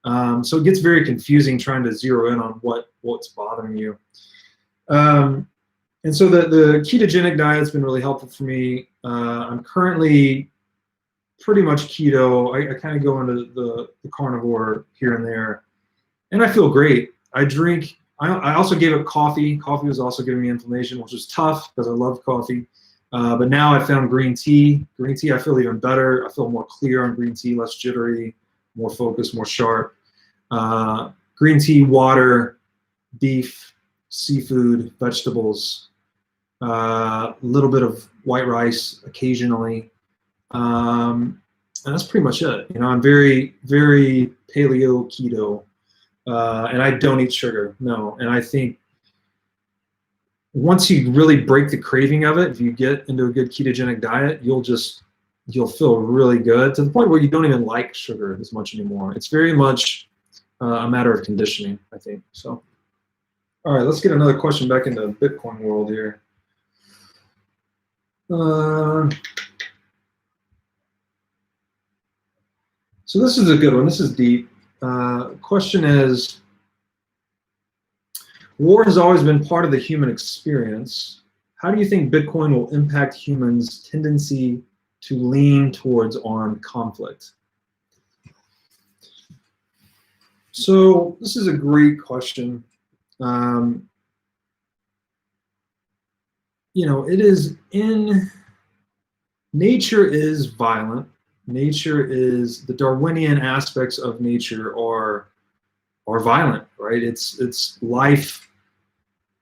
So it gets very confusing trying to zero in on what's bothering you. And so the ketogenic diet's been really helpful for me. I'm currently pretty much keto. I kind of go into the carnivore here and there, and I feel great. I also gave up coffee. Coffee was also giving me inflammation, which was tough because I love coffee. But now I found green tea. Green tea, I feel even better. I feel more clear on green tea, less jittery, more focused, more sharp. Green tea, water, beef, seafood, vegetables, a little bit of white rice occasionally. And that's pretty much it. You know, I'm very, very paleo keto, and I don't eat sugar, no. And I think once you really break the craving of it, if you get into a good ketogenic diet, you'll feel really good to the point where you don't even like sugar as much anymore. It's very much a matter of conditioning, I think. So, all right, let's get another question back into Bitcoin world here. So this is a good one. This is deep. Question is, war has always been part of the human experience. How do you think Bitcoin will impact humans' tendency to lean towards armed conflict? So this is a great question. You know, nature is violent. Nature is, the Darwinian aspects of nature are violent, right? It's life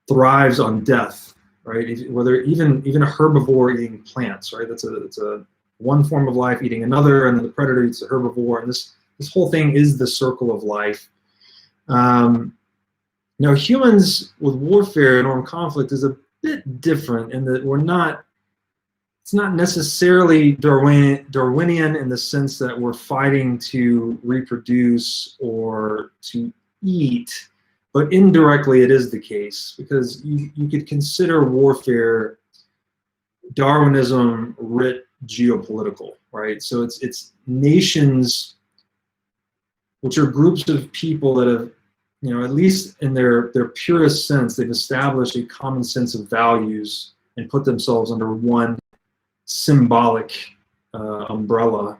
thrives on death, right? Whether even a herbivore eating plants, right? It's a one form of life eating another, and then the predator eats the herbivore, and this whole thing is the circle of life. Now humans with warfare and armed conflict is a bit different in that it's not necessarily Darwinian in the sense that we're fighting to reproduce or to eat, but indirectly it is the case, because you could consider warfare Darwinism writ geopolitical, right? So it's nations, which are groups of people that have, at least in their purest sense, they've established a common sense of values and put themselves under one symbolic umbrella,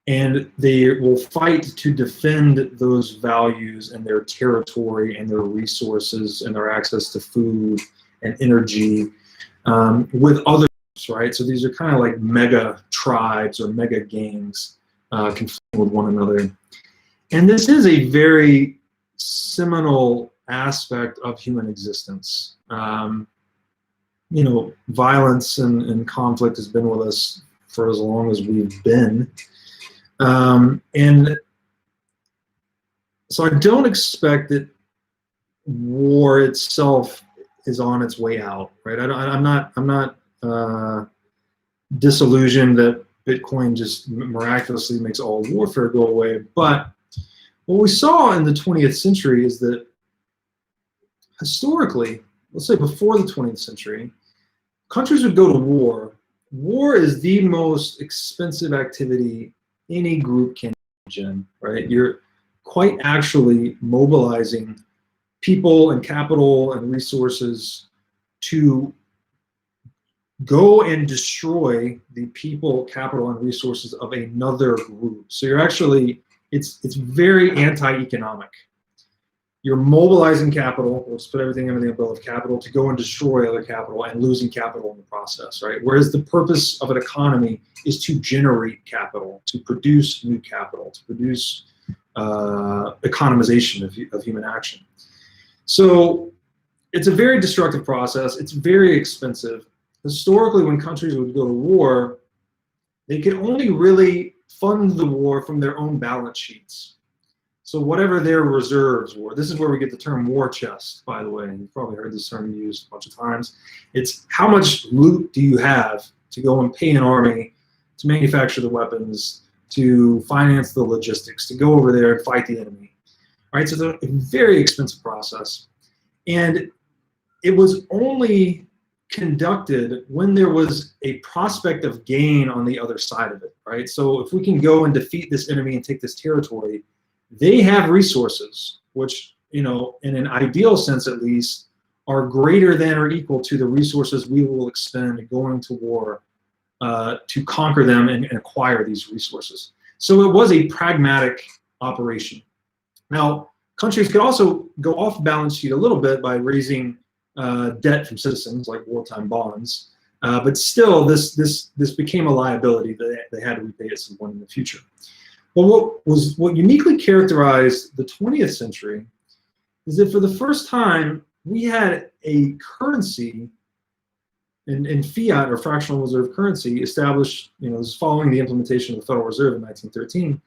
and they will fight to defend those values and their territory and their resources and their access to food and energy with others, right? So these are kind of like mega tribes or mega gangs conflicting with one another. And this is a very seminal aspect of human existence. Violence and conflict has been with us for as long as we've been. And so I don't expect that war itself is on its way out, right? I'm not disillusioned that Bitcoin just miraculously makes all warfare go away. But what we saw in the 20th century is that historically, let's say before the 20th century, countries would go to war. War is the most expensive activity any group can engage in, right? You're quite actually mobilizing people and capital and resources to go and destroy the people, capital, and resources of another group. So you're actually, it's very anti-economic. You're mobilizing capital, let's put everything under the umbrella of capital, to go and destroy other capital and losing capital in the process, right? Whereas the purpose of an economy is to generate capital, to produce new capital, to produce economization of human action. So it's a very destructive process. It's very expensive. Historically, when countries would go to war, they could only really fund the war from their own balance sheets. So whatever their reserves were, this is where we get the term war chest, by the way. You've probably heard this term used a bunch of times. It's how much loot do you have to go and pay an army to manufacture the weapons, to finance the logistics, to go over there and fight the enemy. All right, so it's a very expensive process. And it was only conducted when there was a prospect of gain on the other side of it, right? So if we can go and defeat this enemy and take this territory, they have resources, which, in an ideal sense at least, are greater than or equal to the resources we will expend going to war to conquer them and acquire these resources. So it was a pragmatic operation. Now, countries could also go off balance sheet a little bit by raising debt from citizens, like wartime bonds, but still this became a liability that they had to repay at some point in the future. But what uniquely characterized the 20th century is that for the first time we had a currency in fiat or fractional reserve currency established, this is following the implementation of the Federal Reserve in 1913,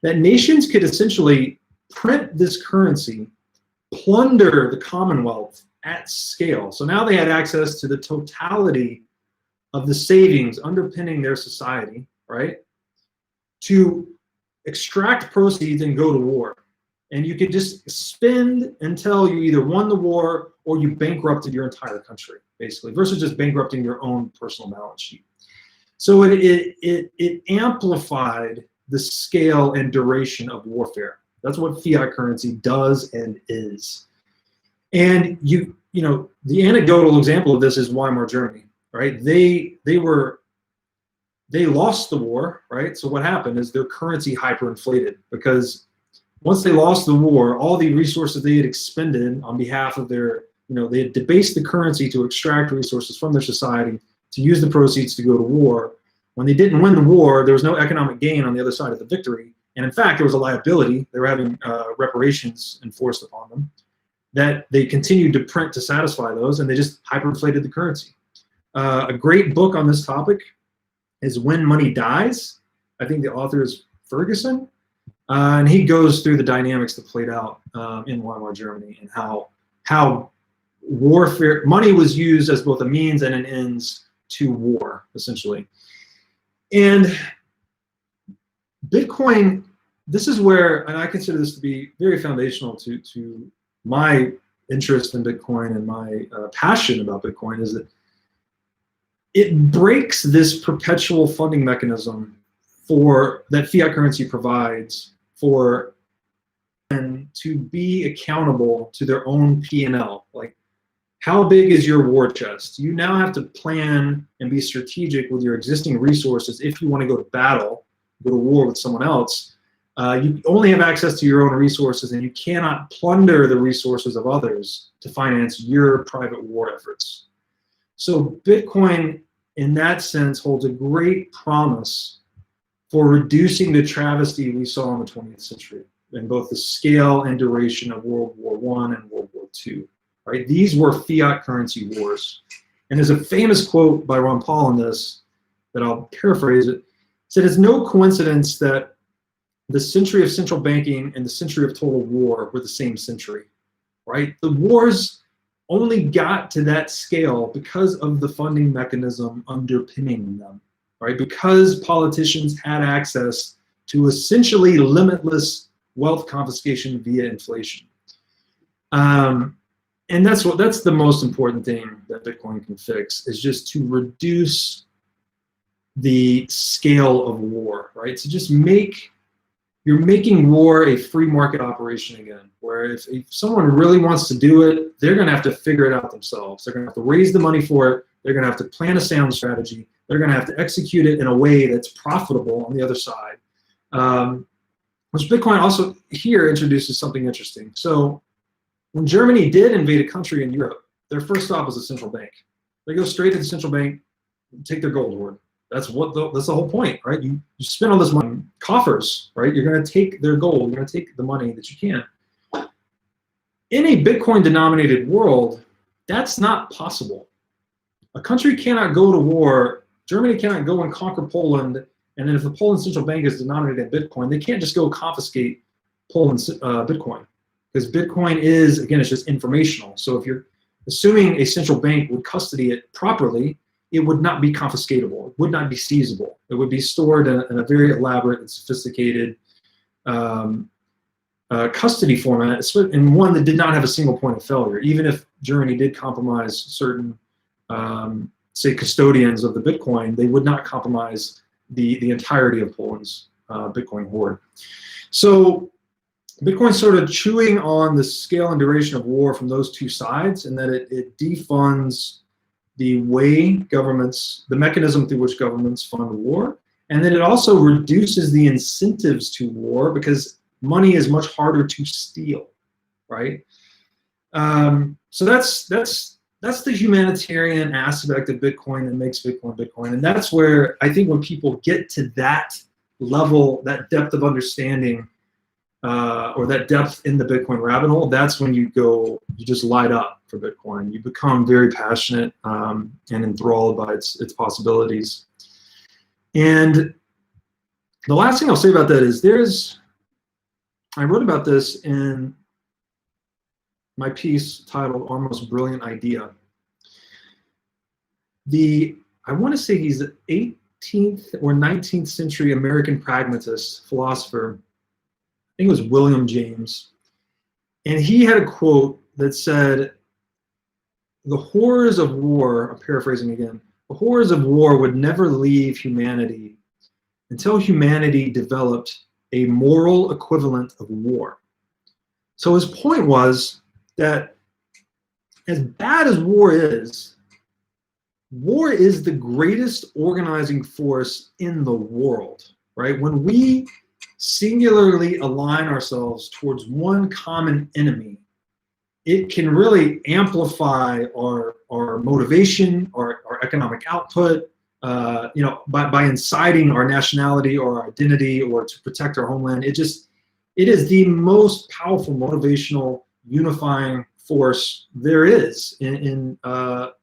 that nations could essentially print this currency, plunder the Commonwealth at scale. So now they had access to the totality of the savings underpinning their society, right? To extract proceeds and go to war. And you could just spend until you either won the war or you bankrupted your entire country, basically, versus just bankrupting your own personal balance sheet. So it amplified the scale and duration of warfare. That's what fiat currency does and is. And the anecdotal example of this is Weimar Germany, right? They lost the war, right? So what happened is their currency hyperinflated, because once they lost the war, all the resources they had expended on behalf of their, they had debased the currency to extract resources from their society to use the proceeds to go to war. When they didn't win the war, there was no economic gain on the other side of the victory. And in fact, there was a liability. They were having reparations enforced upon them that they continued to print to satisfy those, and they just hyperinflated the currency. A great book on this topic is When Money Dies. I think the author is Ferguson. And he goes through the dynamics that played out in Weimar Germany and how warfare, money was used as both a means and an ends to war, essentially. And Bitcoin, this is where, and I consider this to be very foundational to my interest in Bitcoin and my passion about Bitcoin, is that it breaks this perpetual funding mechanism for that fiat currency provides for and to be accountable to their own P&L. Like, how big is your war chest? You now have to plan and be strategic with your existing resources. If you want to go to battle, go to war with someone else, you only have access to your own resources, and you cannot plunder the resources of others to finance your private war efforts. So Bitcoin, in that sense, holds a great promise for reducing the travesty we saw in the 20th century in both the scale and duration of World War I and World War II. Right? These were fiat currency wars. And there's a famous quote by Ron Paul on this that I'll paraphrase it. It said, "It's no coincidence that the century of central banking and the century of total war were the same century." Right? The wars only got to that scale because of the funding mechanism underpinning them. Right? Because politicians had access to essentially limitless wealth confiscation via inflation. And that's the most important thing that Bitcoin can fix, is just to reduce the scale of war, right? So just you're making war a free market operation again, where if someone really wants to do it, they're gonna have to figure it out themselves. They're gonna have to raise the money for it. They're gonna have to plan a sound strategy. They're gonna have to execute it in a way that's profitable on the other side. Which Bitcoin also here introduces something interesting. So when Germany did invade a country in Europe, their first stop was a central bank. They go straight to the central bank, take their gold hoard. That's the whole point, right? You spend all this money in coffers, right? You're going to take their gold. You're going to take the money that you can. In a Bitcoin-denominated world, that's not possible. A country cannot go to war. Germany cannot go and conquer Poland, and then if the Poland central bank is denominated in Bitcoin, they can't just go confiscate Poland's Bitcoin. Because Bitcoin is, again, it's just informational. So if you're assuming a central bank would custody it properly, it would not be confiscatable. It would not be seizable. It would be stored in a very elaborate and sophisticated custody format, and one that did not have a single point of failure. Even if Germany did compromise certain, say, custodians of the Bitcoin, they would not compromise the entirety of Poland's Bitcoin hoard. So Bitcoin's sort of chewing on the scale and duration of war from those two sides, and that it defunds the way governments, the mechanism through which governments fund war, and then it also reduces the incentives to war because money is much harder to steal, right? So that's the humanitarian aspect of Bitcoin that makes Bitcoin Bitcoin, and that's where I think when people get to that level, that depth of understanding, or that depth in the Bitcoin rabbit hole, that's when you just light up for Bitcoin. You become very passionate and enthralled by its possibilities. And the last thing I'll say about that is I wrote about this in my piece titled Almost Brilliant Idea. I want to say he's an 18th or 19th century American pragmatist philosopher. I think it was William James. And he had a quote that said, "The horrors of war," I'm paraphrasing again, "the horrors of war would never leave humanity until humanity developed a moral equivalent of war." So his point was that as bad as war is the greatest organizing force in the world, right? When we singularly align ourselves towards one common enemy, it can really amplify our motivation, our economic output, by inciting our nationality or our identity or to protect our homeland. It is the most powerful motivational unifying force there is in the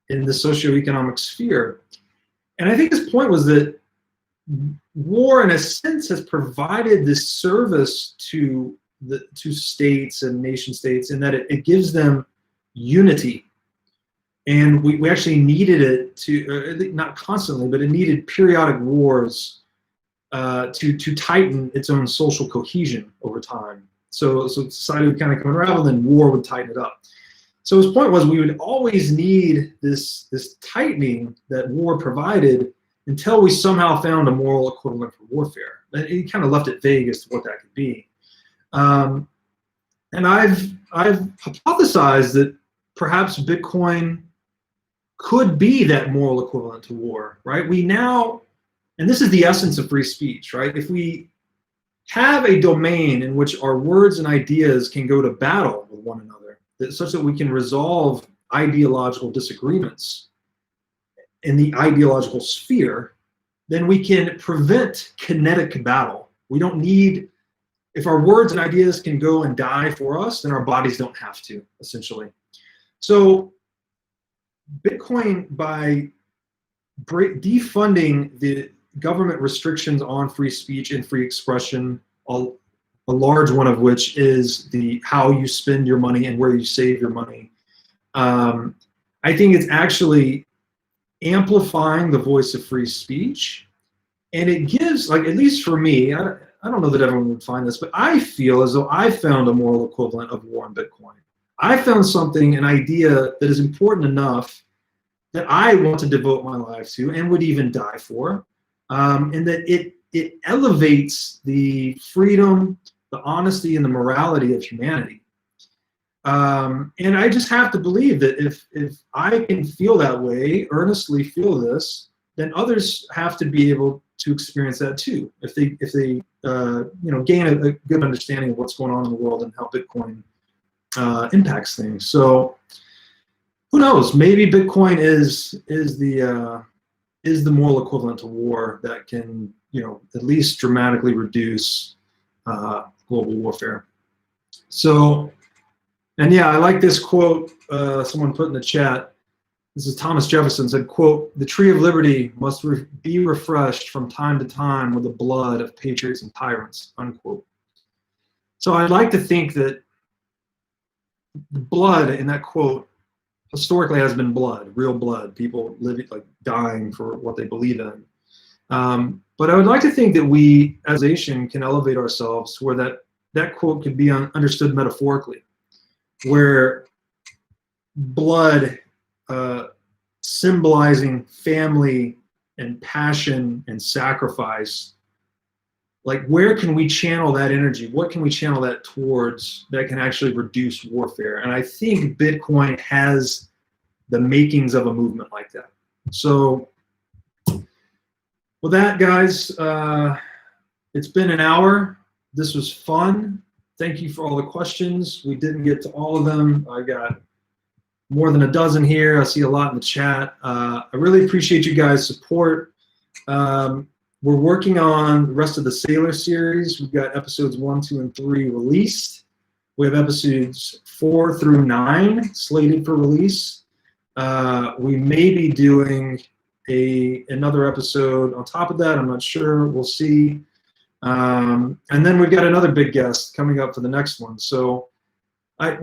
socioeconomic sphere. And I think his point was that war, in a sense, has provided this service to states and nation states in that it gives them unity. And we actually needed it to, not constantly, but it needed periodic wars to tighten its own social cohesion over time. So society would kind of come around, and then war would tighten it up. So his point was we would always need this tightening that war provided until we somehow found a moral equivalent for warfare. And he kind of left it vague as to what that could be. And I've hypothesized that perhaps Bitcoin could be that moral equivalent to war, right? We now, and this is the essence of free speech, right? If we have a domain in which our words and ideas can go to battle with one another, such that we can resolve ideological disagreements in the ideological sphere, then we can prevent kinetic battle. We don't need, if our words and ideas can go and die for us, then our bodies don't have to, essentially. So Bitcoin, by defunding the government restrictions on free speech and free expression, a large one of which is the how you spend your money and where you save your money, I think it's actually amplifying the voice of free speech, and it gives, like, at least for me, I don't know that everyone would find this, but I feel as though I found a moral equivalent of war on Bitcoin. I found something, an idea that is important enough that I want to devote my life to and would even die for, and that it elevates the freedom, the honesty, and the morality of humanity. And I just have to believe that if I can feel that way, earnestly feel this, then others have to be able to experience that too. If they gain a good understanding of what's going on in the world and how Bitcoin impacts things. So who knows? Maybe Bitcoin is the moral equivalent to war that can, at least dramatically reduce global warfare. So, and yeah, I like this quote someone put in the chat. This is Thomas Jefferson said, quote, "The tree of liberty must be refreshed from time to time with the blood of patriots and tyrants," unquote. So I'd like to think that the blood in that quote historically has been blood, real blood, people living, like, dying for what they believe in. But I would like to think that we as a nation can elevate ourselves to where that quote could be understood metaphorically, where blood symbolizing family and passion and sacrifice, like, where can we channel that energy? What can we channel that towards that can actually reduce warfare? And I think Bitcoin has the makings of a movement like that. So with that, guys, it's been an hour. This was fun. Thank you for all the questions. We didn't get to all of them. I got more than a dozen here. I see a lot in the chat. I really appreciate you guys' support. We're working on the rest of the Sailor series. We've got episodes 1, 2, and 3 released. We have episodes 4 through 9 slated for release. We may be doing another episode on top of that. I'm not sure. We'll see. And then we've got another big guest coming up for the next one. So I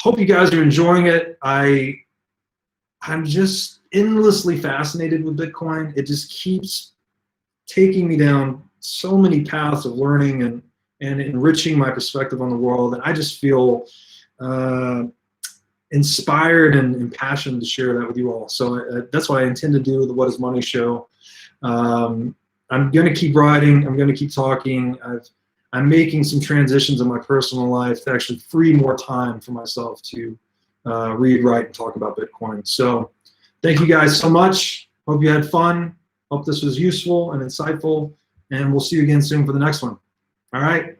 hope you guys are enjoying it. I'm just endlessly fascinated with Bitcoin. It just keeps taking me down so many paths of learning and enriching my perspective on the world. And I just feel inspired and impassioned to share that with you all. So that's what I intend to do with the What is Money show. I'm going to keep writing. I'm going to keep talking. I'm making some transitions in my personal life to actually free more time for myself to read, write, and talk about Bitcoin. So thank you guys so much. Hope you had fun. Hope this was useful and insightful. And we'll see you again soon for the next one. All right.